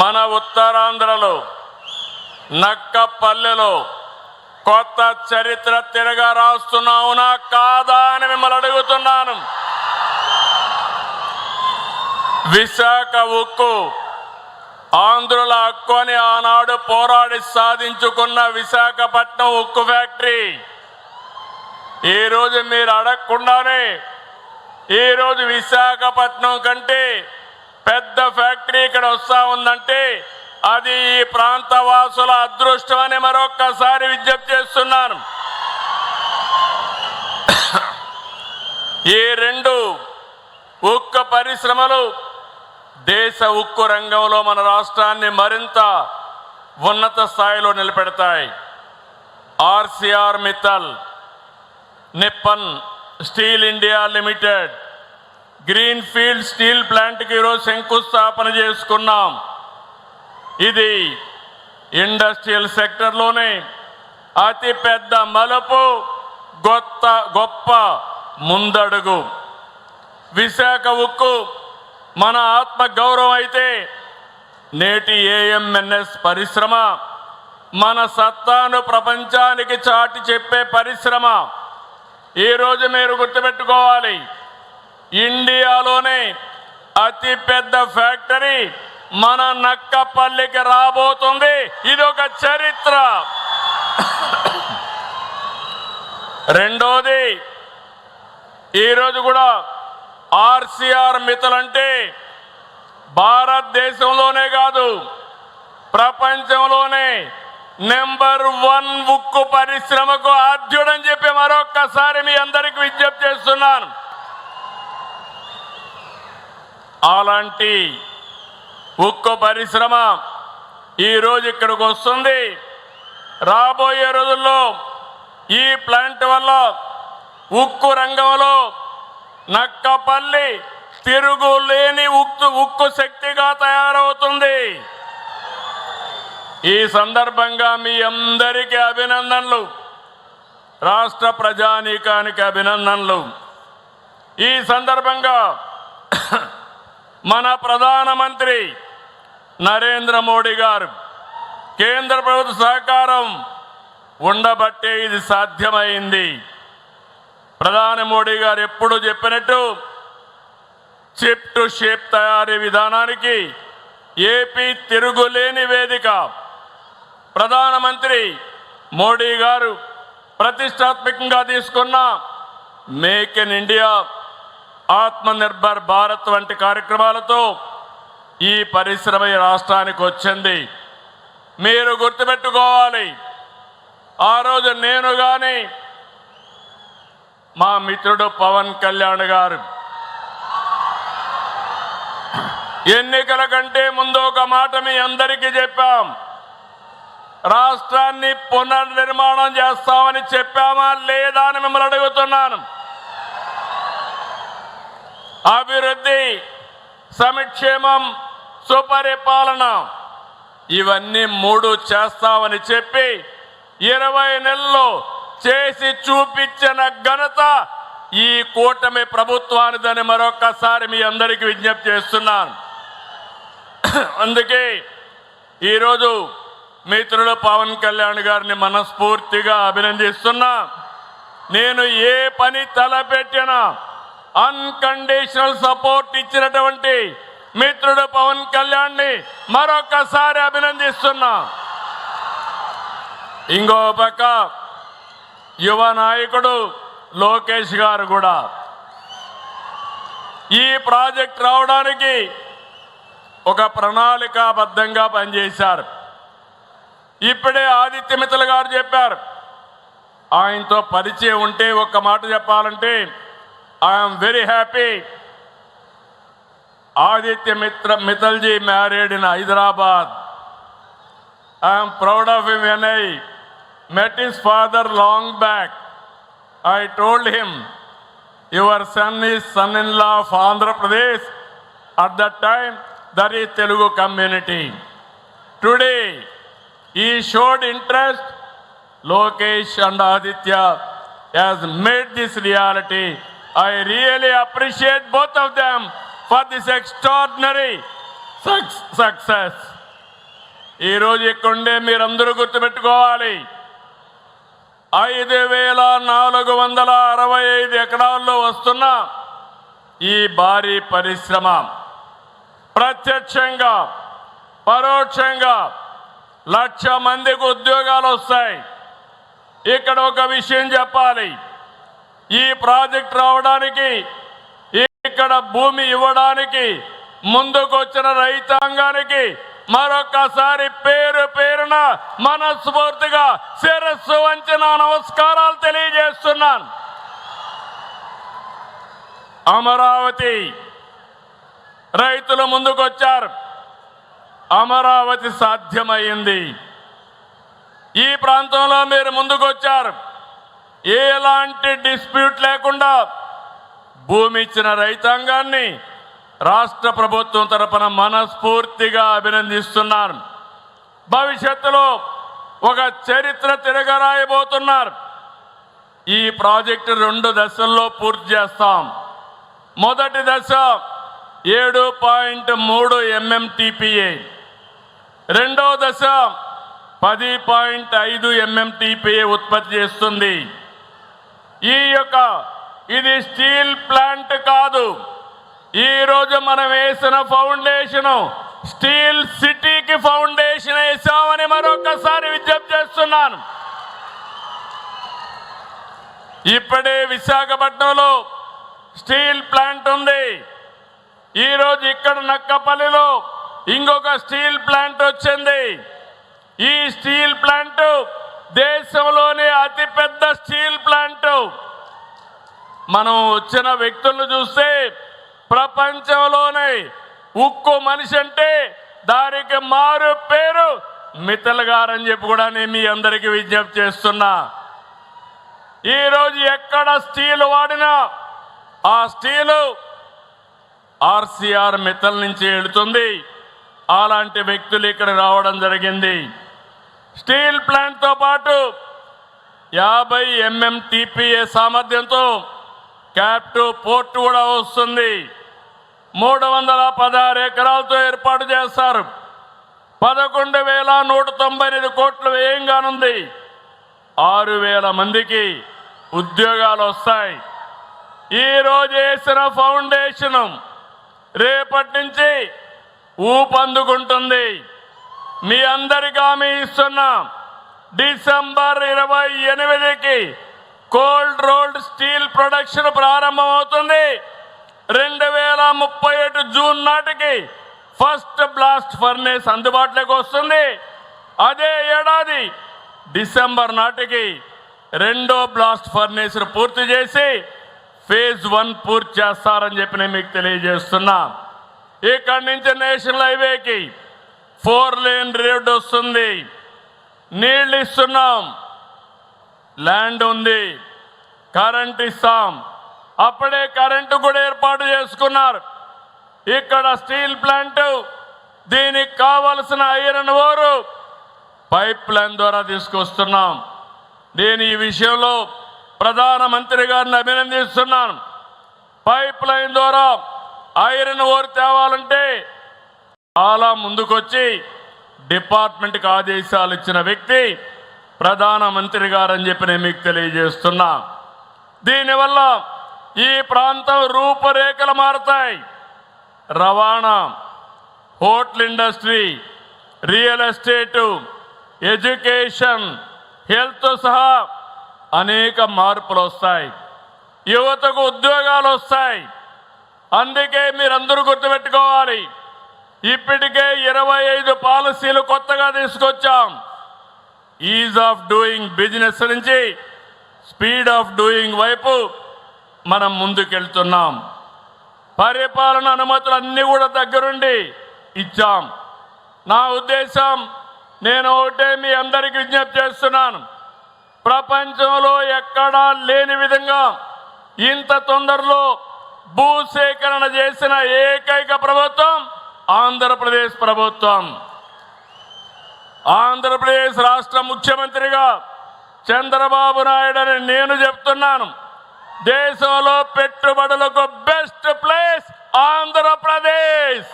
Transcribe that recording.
మన ఉత్తరాంధ్రలో నక్కపల్లెలో కొత్త చరిత్ర తిరగా రాస్తున్నావునా కాదా అని మిమ్మల్ని అడుగుతున్నాను. విశాఖ ఉక్కు ఆంధ్రుల హక్కు అని ఆనాడు పోరాడి సాధించుకున్న విశాఖపట్నం ఉక్కు ఫ్యాక్టరీ ఈరోజు మీరు అడగకుండానే ఈరోజు విశాఖపట్నం కంటే పెద్ద ఫ్యాక్టరీ ఇక్కడ వస్తా ఉందంటే అది ఈ ప్రాంత వాసుల అదృష్టం అని మరొక్కసారి విజ్ఞప్తి చేస్తున్నాను. ఈ రెండు ఉక్కు పరిశ్రమలు దేశ ఉక్కు రంగంలో మన రాష్ట్రాన్ని మరింత ఉన్నత స్థాయిలో నిలబెడతాయి. ArcelorMittal, Nippon steel India limited greenfield steel ప్లాంట్కి ఈరోజు శంకుస్థాపన చేసుకున్నాం. ఇది ఇండస్ట్రియల్ సెక్టర్లోనే అతి పెద్ద మలుపు, గొప్ప ముందడుగు. విశాఖ ఉక్కు మన ఆత్మ గౌరవం అయితే నేటి ఏఎంఎన్ఎస్ పరిశ్రమ మన సత్తాను ప్రపంచానికి చాటి చెప్పే పరిశ్రమ. ఈరోజు మీరు గుర్తుపెట్టుకోవాలి, ఇండియాలోనే అతి పెద్ద ఫ్యాక్టరీ మన నక్కపల్లికి రాబోతుంది. ఇది ఒక చరిత్ర. రెండోది, ఈరోజు కూడా ఆర్సీఆర్ మిత్తల్ అంటే భారతదేశంలోనే కాదు ప్రపంచంలోనే నెంబర్ 1 ఉక్కు పరిశ్రమకు ఆద్యుడని చెప్పి మరొక్కసారి మీ అందరికి విజ్ఞప్తి చేస్తున్నాను. అలాంటి ఉక్కు పరిశ్రమ ఈరోజు ఇక్కడికి వస్తుంది. రాబోయే రోజుల్లో ఈ ప్లాంట్ వల్ల ఉక్కు రంగంలో నక్కపల్లి తిరుగులేని ఉక్కు శక్తిగా తయారవుతుంది. ఈ సందర్భంగా మీ అందరికీ అభినందనలు, రాష్ట్ర ప్రజానీకానికి అభినందనలు. ఈ సందర్భంగా మన ప్రధానమంత్రి నరేంద్ర మోడీ గారు కేంద్ర ప్రభుత్వ సహకారం ఉండబట్టే ఇది సాధ్యమైంది. ప్రధాని మోడీ గారు ఎప్పుడు చెప్పినట్టు చిప్ టు షేప్ తయారీ విధానానికి ఏపీ తిరుగులేని వేదిక. ప్రధానమంత్రి మోడీ గారు ప్రతిష్టాత్మకంగా తీసుకున్న make in India, Atmanirbhar Bharat వంటి కార్యక్రమాలతో ఈ పరిశ్రమ ఈ రాష్ట్రానికి వచ్చింది. మీరు గుర్తుపెట్టుకోవాలి, ఆ రోజు నేను కానీ మా మిత్రుడు పవన్ కళ్యాణ్ గారు ఎన్నికల కంటే ముందు ఒక మాట మీ అందరికీ చెప్పాం. రాష్ట్రాన్ని పునర్నిర్మాణం చేస్తామని చెప్పామా లేదా అని మిమ్మల్ని అడుగుతున్నాను. అభివృద్ధి, సంక్షేమం, సుపరిపాలన ఇవన్నీ 3 చేస్తామని చెప్పి 20 నెలల్లో చేసి చూపించిన ఘనత ఈ కూటమి ప్రభుత్వానిదని మరొక్కసారి మీ అందరికీ విజ్ఞప్తి చేస్తున్నాను. అందుకే ఈరోజు మిత్రుడు పవన్ కళ్యాణ్ గారిని మనస్ఫూర్తిగా అభినందిస్తున్నా. నేను ఏ పని తలపెట్టినా అన్కండిషనల్ సపోర్ట్ ఇచ్చినటువంటి మిత్రుడు పవన్ కళ్యాణ్ని మరొకసారి అభినందిస్తున్నా. ఇంకో పక్క యువ నాయకుడు లోకేష్ గారు కూడా ఈ ప్రాజెక్ట్ రావడానికి ఒక ప్రణాళికాబద్ధంగా పనిచేశారు. ఇప్పుడే ఆదిత్య మిత్తల్ గారు చెప్పారు. ఆయనతో పరిచయం ఉంటే ఒక్క మాట చెప్పాలంటే ఐఎమ్ వెరీ హ్యాపీ. ఆదిత్య మిత్తల్జీ married in Hyderabad. I'm proud of him. When I met his father long back, I told him, your son is son-in-law of Andhra Pradesh. At that time, that is Telugu community. Today, he showed interest. Lokesh and Aditya has made this reality. I really appreciate both of them for this extraordinary success. ఈరోజు ఇక్కడుండే మీరందరూ గుర్తుపెట్టుకోవాలి, 5,465 ఎకరాల్లో వస్తున్న ఈ భారీ పరిశ్రమ ప్రత్యక్షంగా పరోక్షంగా 1,00,000 మందికి ఉద్యోగాలు వస్తాయి. ఇక్కడ ఒక విషయం చెప్పాలి, ఈ ప్రాజెక్ట్ రావడానికి, ఇక్కడ భూమి ఇవ్వడానికి ముందుకొచ్చిన రైతాంగానికి మరొకసారి పేరు పేరున మనస్ఫూర్తిగా శిరస్సు వంచి నా నమస్కారాలు తెలియజేస్తున్నాను. అమరావతి రైతులు ముందుకొచ్చారు, అమరావతి సాధ్యమైంది. ఈ ప్రాంతంలో మీరు ముందుకొచ్చారు, ఎలాంటి డిస్ప్యూట్ లేకుండా భూమి ఇచ్చిన రైతాంగాన్ని రాష్ట్ర ప్రభుత్వం తరపున మనస్ఫూర్తిగా అభినందిస్తున్నాను. భవిష్యత్తులో ఒక చరిత్ర తిరగరాయబోతున్నారు. ఈ ప్రాజెక్టు 2 దశల్లో పూర్తి చేస్తాం. మొదటి దశ 7.3 MMTPA, రెండవ దశ 10.5 MMTPA ఉత్పత్తి చేస్తుంది. ఇది స్టీల్ ప్లాంట్ కాదు, ఈ రోజు మనం వేసిన ఫౌండేషన్ స్టీల్ సిటీకి ఫౌండేషన్ వేసామని మరొకసారి విజ్ఞప్తి చేస్తున్నాను. ఇప్పుడే విశాఖపట్నంలో స్టీల్ ప్లాంట్ ఉంది. ఈరోజు ఇక్కడ నక్కపల్లిలో ఇంకొక స్టీల్ ప్లాంట్ వచ్చింది. ఈ స్టీల్ ప్లాంట్ దేశంలోనే అతిపెద్ద స్టీల్ ప్లాంట్. మనం వచ్చిన వ్యక్తులను చూస్తే ప్రపంచంలోనే ఉక్కు మనిషి అంటే దానికి మారు పేరు మిత్తల్ గారని చెప్పి కూడా నేను మీ అందరికీ విజ్ఞప్తి చేస్తున్నా. ఈరోజు ఎక్కడ స్టీల్ వాడినా ఆ స్టీలు ఆర్సీఆర్ మిత్తల్ నుంచి వెళుతుంది. అలాంటి వ్యక్తులు ఇక్కడ రావడం జరిగింది. స్టీల్ ప్లాంట్తో పాటు 50 MMTPA సామర్థ్యంతో క్యాప్టివ్ పోర్ట్ కూడా వస్తుంది. 316 ఎకరాలతో ఏర్పాటు చేస్తారు. 11,198 కోట్ల వ్యయం కానుంది. 6,000 మందికి ఉద్యోగాలు వస్తాయి. ఈరోజు వేసిన ఫౌండేషన్ రేపటి నుంచి ఊపందుకుంటుంది. మీ అందరికీ హామీ ఇస్తున్నా, డిసెంబర్ 28కి కోల్డ్ రోల్డ్ స్టీల్ ప్రొడక్షన్ ప్రారంభమవుతుంది. 2037 జూన్ నాటికి ఫస్ట్ బ్లాస్ట్ ఫర్నేస్ అందుబాటులోకి వస్తుంది. అదే ఏడాది డిసెంబర్ నాటికి రెండో బ్లాస్ట్ ఫర్నేస్ పూర్తి చేసి ఫేజ్ 1 పూర్తి చేస్తారని చెప్పి నేను మీకు తెలియజేస్తున్నా. ఇక్కడి నుంచి నేషనల్ హైవేకి 4 లేన్ రోడ్ వస్తుంది. నీళ్ళు ఇస్తున్నాం, ల్యాండ్ ఉంది, కరెంట్ ఇస్తాం. అప్పుడే కరెంటు కూడా ఏర్పాటు చేసుకున్నారు. ఇక్కడ స్టీల్ ప్లాంట్, దీనికి కావలసిన ఐరన్ ఓర్ పైప్ లైన్ ద్వారా తీసుకొస్తున్నాం. నేను ఈ విషయంలో ప్రధానమంత్రి గారిని అభినందిస్తున్నాను. పైప్ లైన్ ద్వారా ఐరన్ ఓర్ తేవాలంటే చాలా ముందుకొచ్చి డిపార్ట్మెంట్కి ఆదేశాలు ఇచ్చిన వ్యక్తి ప్రధానమంత్రి గారని చెప్పి నేను మీకు తెలియజేస్తున్నా. దీనివల్ల ఈ ప్రాంతం రూపురేఖలు మారుతాయి. రవాణా, hotel industry, real estate, education, health సహా అనేక మార్పులు వస్తాయి. యువతకు ఉద్యోగాలు వస్తాయి. అందుకే మీరందరూ గుర్తుపెట్టుకోవాలి, ఇప్పటికే 25 పాలసీలు కొత్తగా తీసుకొచ్చాం. ఈజ్ ఆఫ్ డూయింగ్ బిజినెస్ నుంచి స్పీడ్ ఆఫ్ డూయింగ్ వైపు మనం ముందుకెళ్తున్నాం. పరిపాలన అనుమతులు అన్నీ కూడా దగ్గరుండి ఇచ్చాం. నా ఉద్దేశం, నేను ఒకటే మీ అందరికీ విజ్ఞప్తి చేస్తున్నాను, ప్రపంచంలో ఎక్కడా లేని విధంగా ఇంత తొందరలో భూసేకరణ చేసిన ఏకైక ప్రభుత్వం ఆంధ్రప్రదేశ్ ప్రభుత్వం. ఆంధ్రప్రదేశ్ రాష్ట్ర ముఖ్యమంత్రిగా చంద్రబాబు నాయుడు అని నేను చెప్తున్నాను. దేశంలో పెట్టుబడులకు బెస్ట్ ప్లేస్ ఆంధ్రప్రదేశ్.